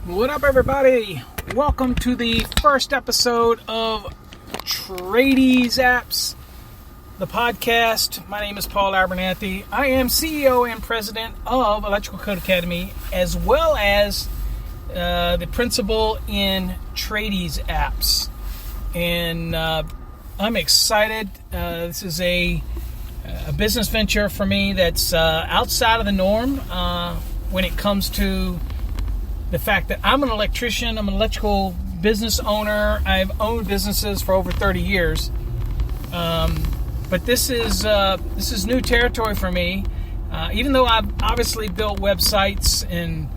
What up, everybody? Welcome to the first episode of Tradies Apps, the podcast. My name is Paul Abernathy. I am CEO and president of Electrical Code Academy, as well as the principal in Tradies Apps. And I'm excited. This is a business venture for me that's outside of the norm when it comes to the fact that I'm an electrician, I'm an electrical business owner. I've owned businesses for over 30 years. But this is new territory for me. Even though I've obviously built websites and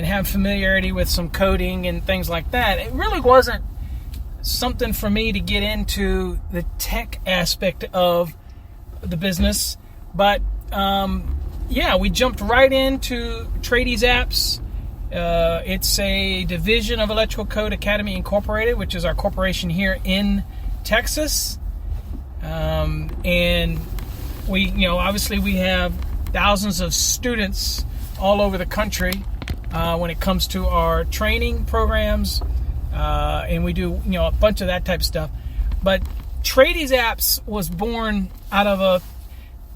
have familiarity with some coding and things like that, it really wasn't something for me to get into the tech aspect of the business. But we jumped right into Tradies Apps. It's a division of Electrical Code Academy Incorporated, which is our corporation here in Texas. And we, obviously we have thousands of students all over the country when it comes to our training programs, and we do, a bunch of that type of stuff. But Tradies Apps was born out of a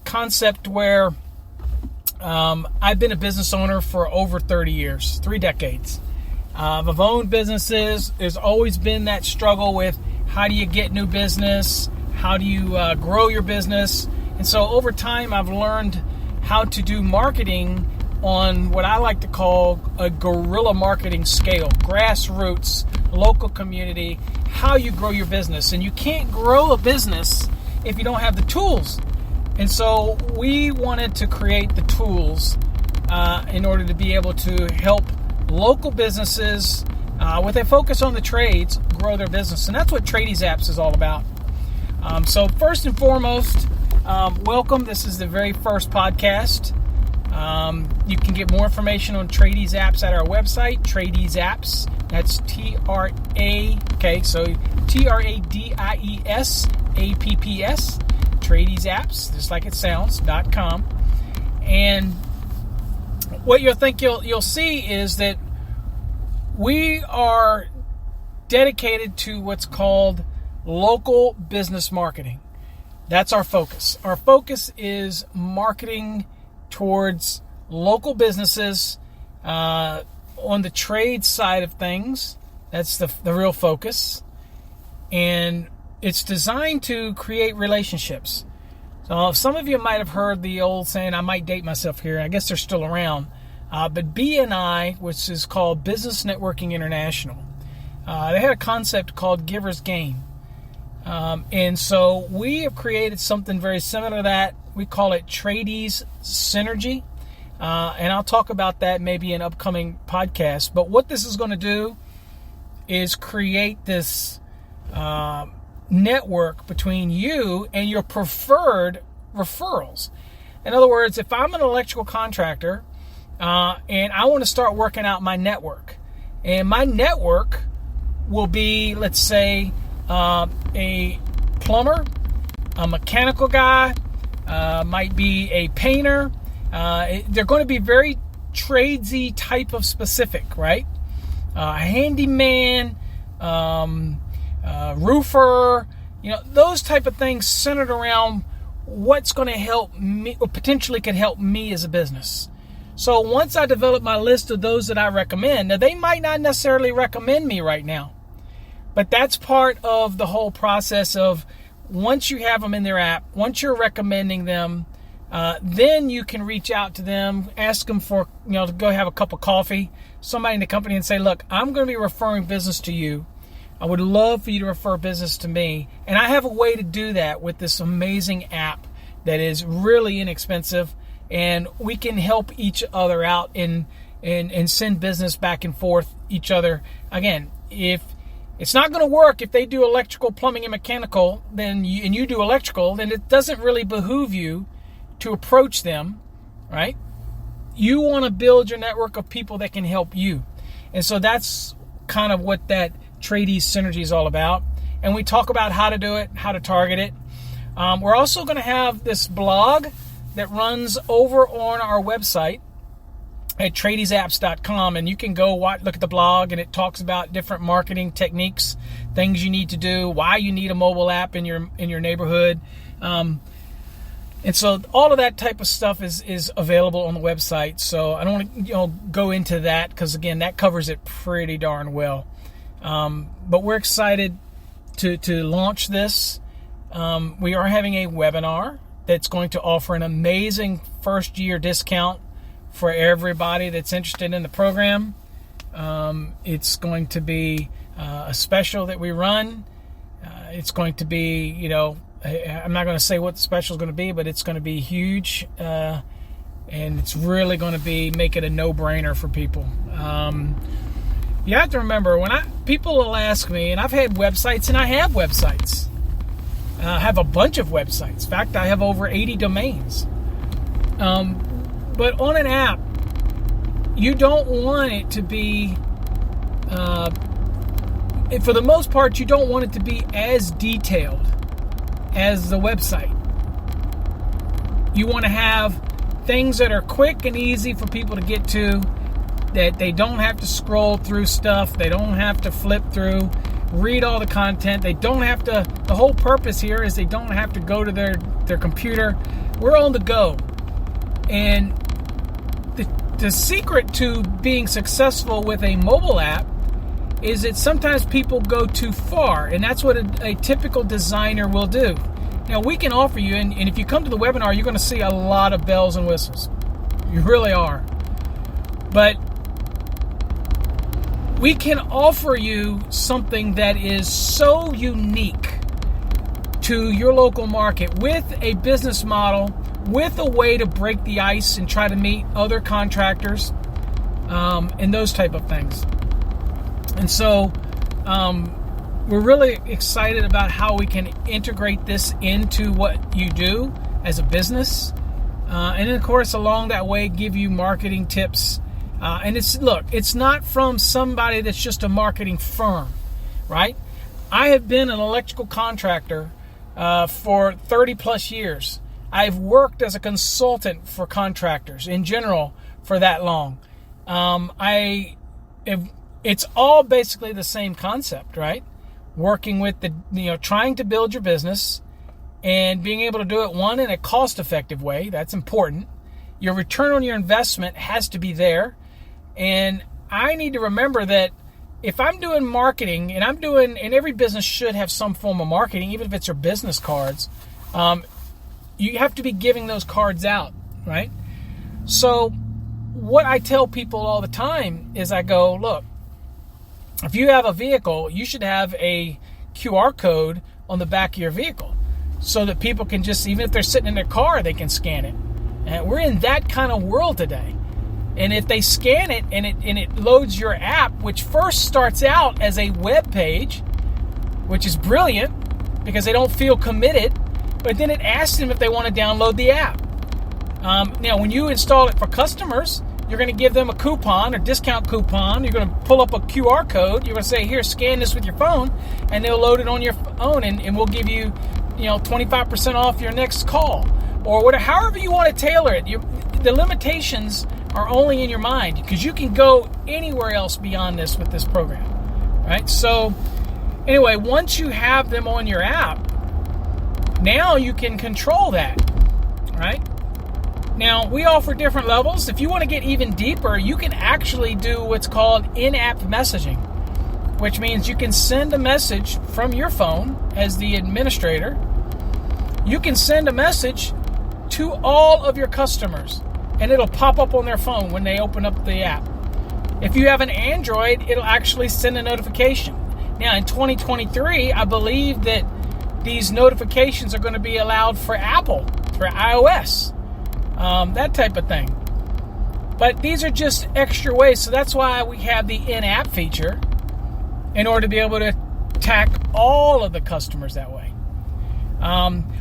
concept where I've been a business owner for over 30 years, 3 decades. I've owned businesses. There's always been that struggle with how do you get new business? How do you grow your business? And so over time, I've learned how to do marketing on what I like to call a guerrilla marketing scale, grassroots, local community, how you grow your business. And you can't grow a business if you don't have the tools. And so we wanted to create the tools in order to be able to help local businesses with a focus on the trades grow their business. And that's what Tradies Apps is all about. So first and foremost, welcome. This is the very first podcast. You can get more information on Tradies Apps at our website, Tradies Apps. That's TRADIES APPS. Tradies Apps, just like it sounds, .com. And what you'll see is that we are dedicated to what's called local business marketing. That's our focus. Our focus is marketing towards local businesses on the trade side of things. That's the real focus. And it's designed to create relationships. So some of you might have heard the old saying, I might date myself here. I guess they're still around. But BNI, which is called Business Networking International, they had a concept called Giver's Gain. And so we have created something very similar to that. We call it Tradies Synergy. And I'll talk about that maybe in upcoming podcasts. But what this is going to do is create this network between you and your preferred referrals. In other words, if I'm an electrical contractor and I want to start working out my network, and my network will be, let's say, a plumber, a mechanical guy, might be a painter. They're going to be very tradesy type of specific, right? A handyman, roofer, those type of things centered around what's going to help me or potentially could help me as a business. So once I develop my list of those that I recommend, now they might not necessarily recommend me right now, but that's part of the whole process of once you have them in their app, once you're recommending them, then you can reach out to them, ask them for, to go have a cup of coffee, somebody in the company, and say, look, I'm going to be referring business to you. I would love for you to refer business to me. And I have a way to do that with this amazing app that is really inexpensive. And we can help each other out and send business back and forth each other. Again, if it's not going to work if they do electrical, plumbing, and mechanical, and you do electrical, then it doesn't really behoove you to approach them, right? You want to build your network of people that can help you. And so that's kind of what that Tradies Synergy is all about. And we talk about how to do it, how to target it. We're also going to have this blog that runs over on our website. at tradiesapps.com, and you can go look at the blog, and it talks about different marketing techniques, things you need to do, why you need a mobile app in your neighborhood. And so all of that type of stuff is available on the website. So I don't want to go into that because, again, that covers it pretty darn well. But we're excited to launch this. We are having a webinar that's going to offer an amazing first-year discount for everybody that's interested in the program. It's going to be a special that we run. It's going to be, I'm not going to say what the special is going to be, but it's going to be huge, and it's really going to make it a no-brainer for people. You have to remember, people will ask me, and I've had websites, and I have websites. I have a bunch of websites. In fact, I have over 80 domains. But on an app, you don't want it to be, for the most part, you don't want it to be as detailed as the website. You want to have things that are quick and easy for people to get to, that they don't have to scroll through stuff, they don't have to flip through, read all the content, they don't have to, the whole purpose here is they don't have to go to their computer. We're on the go. And the secret to being successful with a mobile app is that sometimes people go too far, and that's what a typical designer will do. Now, we can offer you, and if you come to the webinar, you're going to see a lot of bells and whistles. You really are. But we can offer you something that is so unique to your local market, with a business model, with a way to break the ice and try to meet other contractors, and those type of things. And so we're really excited about how we can integrate this into what you do as a business. And then, of course, along that way, give you marketing tips. And it's not from somebody that's just a marketing firm, right? I have been an electrical contractor for 30 plus years. I've worked as a consultant for contractors in general for that long. It's all basically the same concept, right? Working with trying to build your business and being able to do it, one, in a cost-effective way. That's important. Your return on your investment has to be there. And I need to remember that if I'm doing marketing, and every business should have some form of marketing, even if it's your business cards, you have to be giving those cards out, right? So what I tell people all the time is I go, look, if you have a vehicle, you should have a QR code on the back of your vehicle so that people can just, even if they're sitting in their car, they can scan it. And we're in that kind of world today. And if they scan it and it loads your app, which first starts out as a web page, which is brilliant because they don't feel committed, but then it asks them if they want to download the app. Now, when you install it for customers, you're going to give them a coupon or discount coupon. You're going to pull up a QR code. You're going to say, here, scan this with your phone, and they'll load it on your phone, and we'll give you, 25% off your next call, or whatever. However you want to tailor it. The limitations are only in your mind, because you can go anywhere else beyond this with this program, right? So, anyway, once you have them on your app, now you can control that, right? Now, we offer different levels. If you want to get even deeper, you can actually do what's called in-app messaging, which means you can send a message from your phone as the administrator. You can send a message to all of your customers, and it'll pop up on their phone when they open up the app. If you have an Android, it'll actually send a notification. Now, in 2023, I believe that these notifications are going to be allowed for Apple, for iOS. That type of thing. But these are just extra ways, so that's why we have the in-app feature, in order to be able to attack all of the customers that way.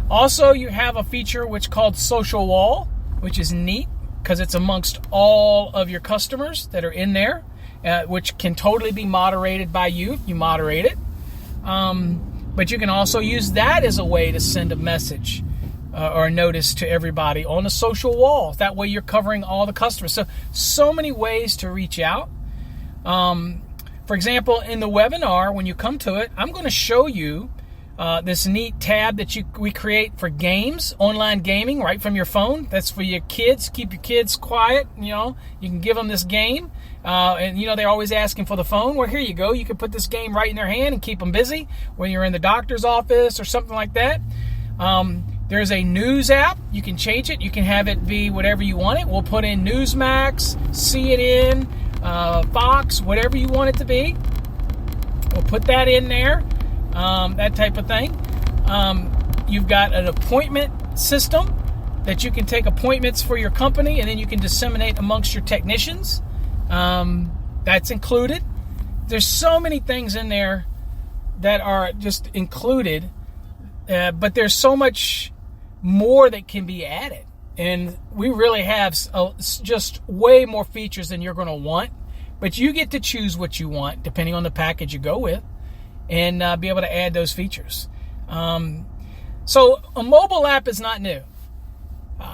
Also, you have a feature which is called Social Wall, which is neat because it's amongst all of your customers that are in there, which can totally be moderated by you if you moderate it. But you can also use that as a way to send a message or a notice to everybody on the social wall. That way you're covering all the customers. So many ways to reach out. For example, in the webinar, when you come to it, I'm going to show you this neat tab that we create for games, online gaming, right from your phone. That's for your kids. Keep your kids quiet. You can give them this game. And they're always asking for the phone. Well, here you go. You can put this game right in their hand and keep them busy when you're in the doctor's office or something like that. There's a news app. You can change it. You can have it be whatever you want it. We'll put in Newsmax, CNN, Fox, whatever you want it to be. We'll put that in there, that type of thing. You've got an appointment system that you can take appointments for your company, and then you can disseminate amongst your technicians. That's included. There's so many things in there that are just included, but there's so much more that can be added. And we really have just way more features than you're going to want. But you get to choose what you want, depending on the package you go with, and be able to add those features. So a mobile app is not new.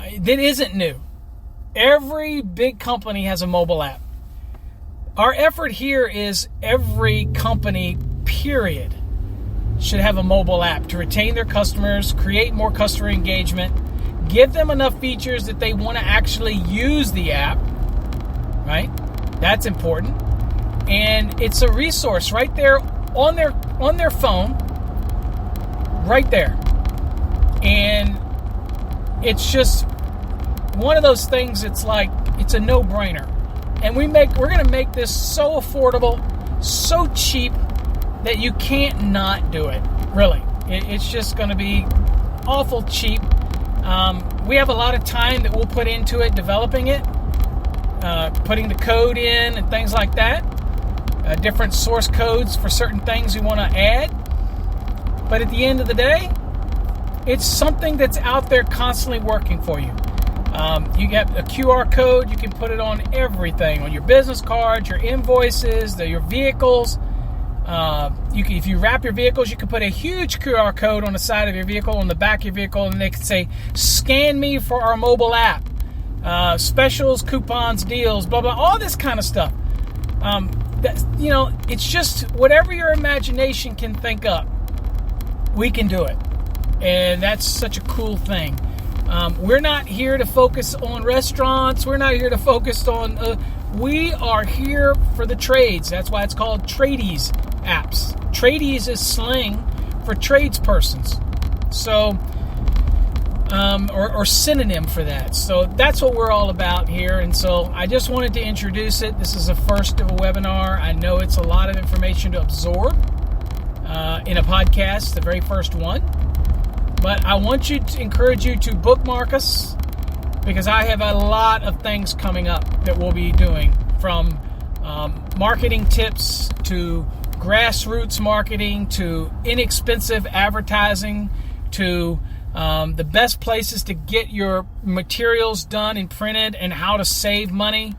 It isn't new. Every big company has a mobile app. Our effort here is every company, period, should have a mobile app to retain their customers, create more customer engagement, give them enough features that they want to actually use the app, right? That's important. And it's a resource right there on their phone, right there. And it's just one of those things, it's like, it's a no-brainer. And we're going to make this so affordable, so cheap, that you can't not do it, really. It's just going to be awful cheap. We have a lot of time that we'll put into it, developing it, putting the code in and things like that, different source codes for certain things we want to add. But at the end of the day, it's something that's out there constantly working for you. You get a QR code, you can put it on everything, on your business cards, your invoices, your vehicles. If you wrap your vehicles, you can put a huge QR code on the side of your vehicle, on the back of your vehicle, and they can say, scan me for our mobile app. Specials, coupons, deals, blah, blah, all this kind of stuff. It's just whatever your imagination can think up, we can do it. And that's such a cool thing. We're not here to focus on restaurants. We're not here to focus on... we are here for the trades. That's why it's called Tradies apps. Tradies is slang for tradespersons. So, or synonym for that. So that's what we're all about here. And so I just wanted to introduce it. This is the first of a webinar. I know it's a lot of information to absorb in a podcast, the very first one. But I want to encourage you to bookmark us, because I have a lot of things coming up that we'll be doing, from marketing tips to grassroots marketing to inexpensive advertising to the best places to get your materials done and printed and how to save money.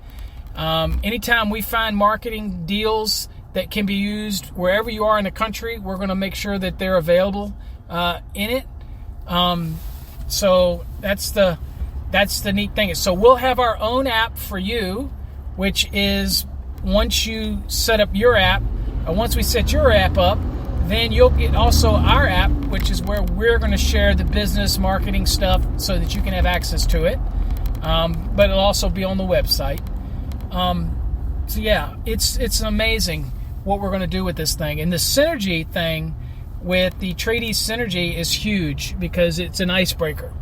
Anytime we find marketing deals that can be used wherever you are in the country, we're going to make sure that they're available in it. So that's the neat thing. So we'll have our own app for you, which is once you set up your app, or once we set your app up, then you'll get also our app, which is where we're going to share the business marketing stuff so that you can have access to it. But it'll also be on the website. So yeah, it's amazing what we're going to do with this thing. And the synergy thing with the Tradies Synergy is huge, because it's an icebreaker.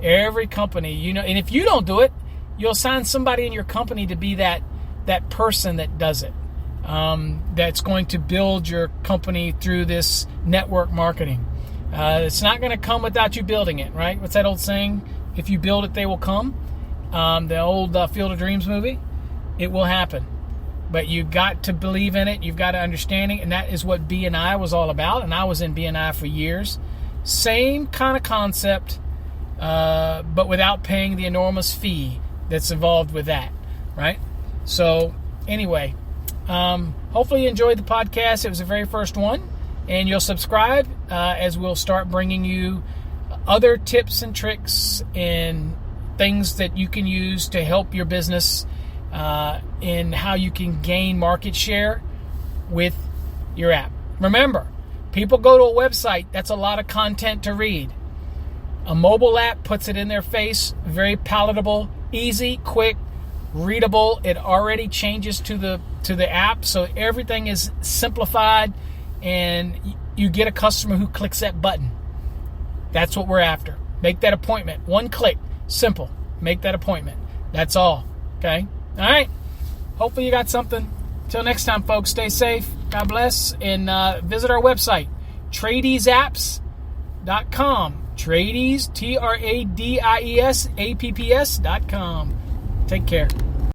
Every company, and if you don't do it, you'll assign somebody in your company to be that person that does it. That's going to build your company through this network marketing. It's not going to come without you building it, right? What's that old saying? If you build it, they will come. The old Field of Dreams movie. It will happen. But you've got to believe in it. You've got to understand it. And that is what BNI was all about. And I was in BNI for years. Same kind of concept, but without paying the enormous fee that's involved with that, right? So anyway, hopefully you enjoyed the podcast. It was the very first one. And you'll subscribe as we'll start bringing you other tips and tricks and things that you can use to help your business in how you can gain market share with your app. Remember, people go to a website, that's a lot of content to read. A mobile app puts it in their face, very palatable, easy, quick, readable. It already changes to the app, so everything is simplified, and you get a customer who clicks that button. That's what we're after. Make that appointment. One click. Simple. Make that appointment. That's all. Okay? All right. Hopefully you got something. Till next time, folks, stay safe. God bless. And visit our website, TradesApps.com. Trades, TradesApps.com. Take care.